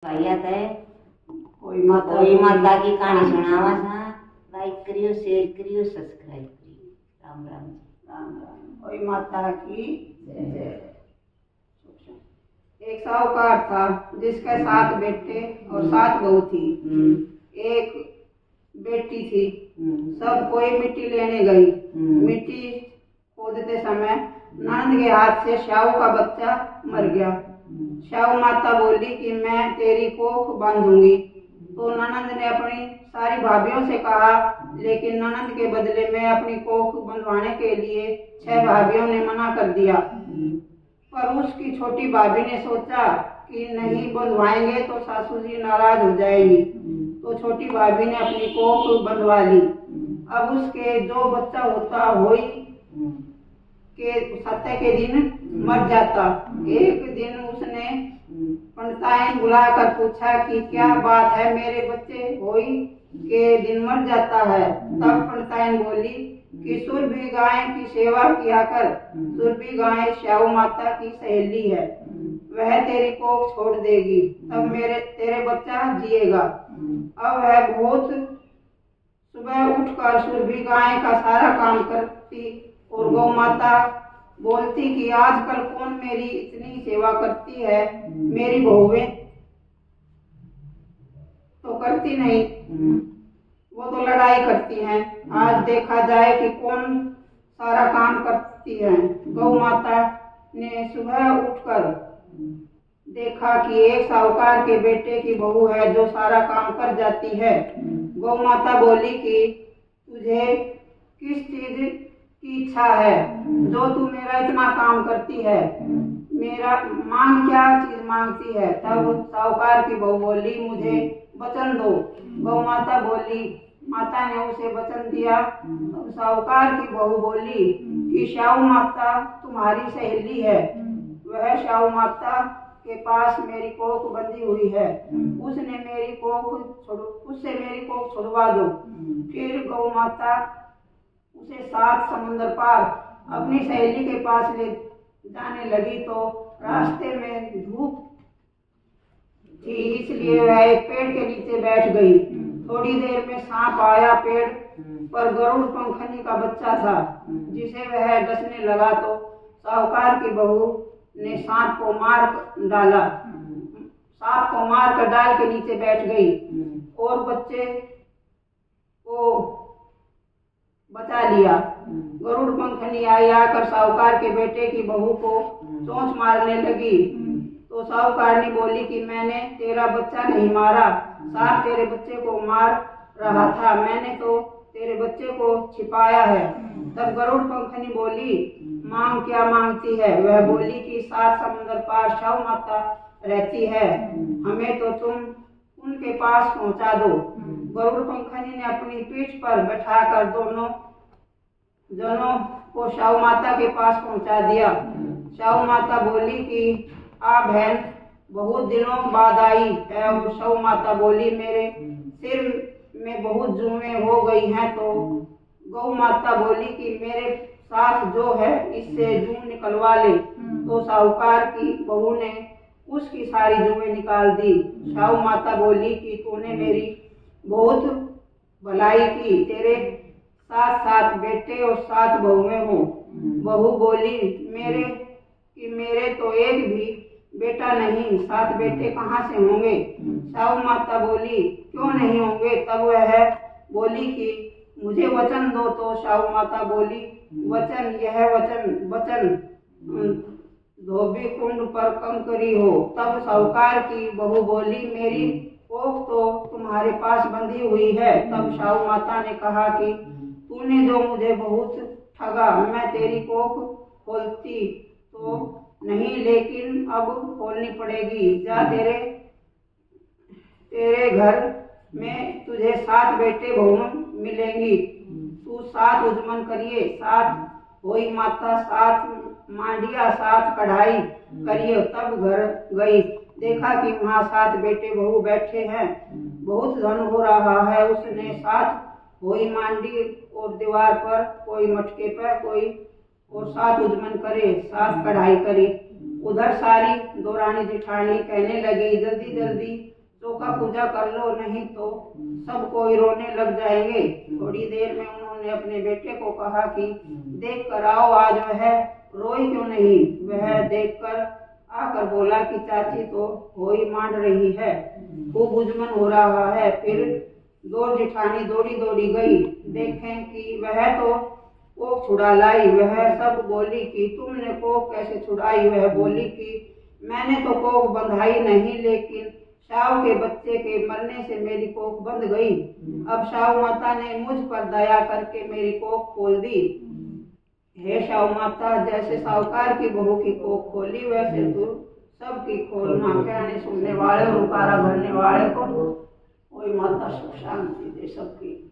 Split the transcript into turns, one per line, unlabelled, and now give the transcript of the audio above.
भैया तय
कोई माता
की कहानी सुनावा था। लाइक करियो, शेयर करियो, सब्सक्राइब करियो। राम राम जी।
राम राम। कोई माता की जय। एक साहूकार था जिसके 7 बेटे और 7 बहू थी। एक बेटी थी। सब कोई मिट्टी लेने गई। मिट्टी खोदते समय नंद के हाथ से शाहू का बच्चा मर गया। शाहू माता बोली कि मैं तेरी कोख बांधूंगी। तो ननंद ने अपनी सारी भाभियों से कहा, लेकिन ननंद के बदले में अपनी कोख बंधवाने के लिए 6 भाभियों ने मना कर दिया। पर उसकी छोटी भाभी ने सोचा कि नहीं बंधवाएंगे तो सासू जी नाराज हो जाएंगी। तो छोटी भाभी ने अपनी कोख बंधवा ली। अब उसके जो बच्चा होता होई के सत्य के दिन मर जाता। एक दिन उसने पंडिताइन बुलाकर पूछा कि क्या बात है, मेरे बच्चे होई के दिन मर जाता है। तब पंडिताइन बोली कि सुरभि गाय की सेवा किया कर। सुरभि गाय शाहू माता की सहेली है, वह तेरी कोख छोड़ देगी, तब तेरे बच्चा जिएगा। अब वह बहुत सुबह उठकर सुरभि गाय का सारा काम करती और गौ माता बोलती कि आजकल कौन मेरी इतनी सेवा करती है, मेरी बहुएं तो करती नहीं, वो तो लड़ाई करती हैं। आज देखा जाए कि कौन सारा काम करती है। गौ माता ने सुबह उठकर देखा कि एक साहूकार के बेटे की बहू है जो सारा काम कर जाती है। गौ माता बोली कि तुझे किस चीज की इच्छा है जो तू मेरा इतना काम करती है, मेरा मांग, क्या चीज मांगती है। तब साहूकार की बहू बोली मुझे वचन दो। गौ माता बोली, माता ने उसे वचन दिया। तब साहूकार की बहू बोली कि शाहू माता तुम्हारी सहेली है, वह शाहू माता के पास मेरी कोख बंधी हुई है, उससे मेरी कोख छुड़वा दो। फिर गौ माता उसे 7 समुद्र पार अपनी सहेली के पास ले जाने लगी। तो रास्ते में धूप थी, इसलिए वह एक पेड़ के नीचे बैठ गई। थोड़ी देर में सांप आया। पेड़ पर गरुड़ पंखनी का बच्चा था जिसे वह डसने लगा। तो साहूकार की बहू ने सांप को मार डाला। सांप को मार कर डाल के नीचे बैठ गई और बच्चे को बचा लिया। गरुड़ पंखनी आई, आकर साहूकार के बेटे की बहू को चोंच मारने लगी। तो साहूकार ने बोली कि मैंने तेरा बच्चा नहीं मारा, सांप तेरे बच्चे को मार रहा था, मैंने तो तेरे बच्चे को छिपाया है। तब गरुड़ पंखनी बोली, मांग क्या मांगती है। वह बोली कि 7 समुद्र पार शाहू माता रहती है, हमें तो तुम उनके पास पहुंचा दो। गरुड़ पंखनी ने अपनी पीठ पर बैठाकर दोनों जनों को शाहू माता के पास पहुंचा दिया। शाहू माता बोली कि आ बहन बहुत दिनों बाद आई है। और शाहू माता बोली मेरे सिर में बहुत जुएं हो गई हैं। तो गौ माता बोली कि मेरे साथ जो है इससे जूं निकलवा ले। तो साहूकार की बहू ने उसकी सारी जुएं निकाल दी। शाहू माता बोली कि तूने मेरी बहुत भलाई की, तेरे 7 बेटे और 7 बहुएं हो। बहू बोली मेरे तो एक भी बेटा नहीं, 7 बेटे कहाँ से होंगे। शाहू माता बोली क्यों नहीं होंगे। तब वह बोली कि मुझे वचन दो। तो शाहू माता बोली वचन, यह वचन धोबी कुंड पर कंकरी हो। तब साहूकार की बहू बोली मेरी कोख तो तुम्हारे पास बंधी हुई है। तब शाहू माता ने कहा कि तूने जो मुझे बहुत ठगा, मैं तेरी कोख खोलती तो नहीं, लेकिन अब खोलनी पड़ेगी। जा तेरे घर में तुझे 7 बेटे बहु मिलेंगी, तू 7 उजमन करिए, 7 होई माता, 7 मांडिया, 7 कढ़ाई करिए। तब घर गई, देखा कि वहाँ 7 बेटे बहू बैठे हैं, बहुत धन हो रहा है। उसने 7 होई मांडी और दीवार पर, कोई मटके पर, कोई और 7 उजमन करे, 7 कढ़ाई करी। उधर सारी दौरानी जिठानी कहने लगी जल्दी जल्दी का पूजा कर लो, नहीं तो सब कोई रोने लग जाएंगे। थोड़ी देर में उन्होंने अपने बेटे को कहा कि देख कर आओ आज वह रोई क्यों नहीं। वह देखकर आकर बोला कि चाची तो हो ही मान रही है, खूब उजमन हो रहा है। फिर दो जिठानी दौड़ी दौड़ी गई, देखें कि वह तो कोख छुड़ा लाई। वह सब बोली कि तुमने कोख कैसे छुड़ाई। वह बोली कि मैंने तो कोख बंधाई नहीं, लेकिन शाव के बच्चे के मरने से मेरी कोख बंध गई। अब शाव माता ने मुझ पर दया करके मेरी कोख खोल दी। हे शाव माता, जैसे साहूकार की बहू की कोख खोली, वैसे तू सबकी खोलना। कहने सुनने वाले और उकारा भरने वाले को कोई माता सुख शांति दे सबकी।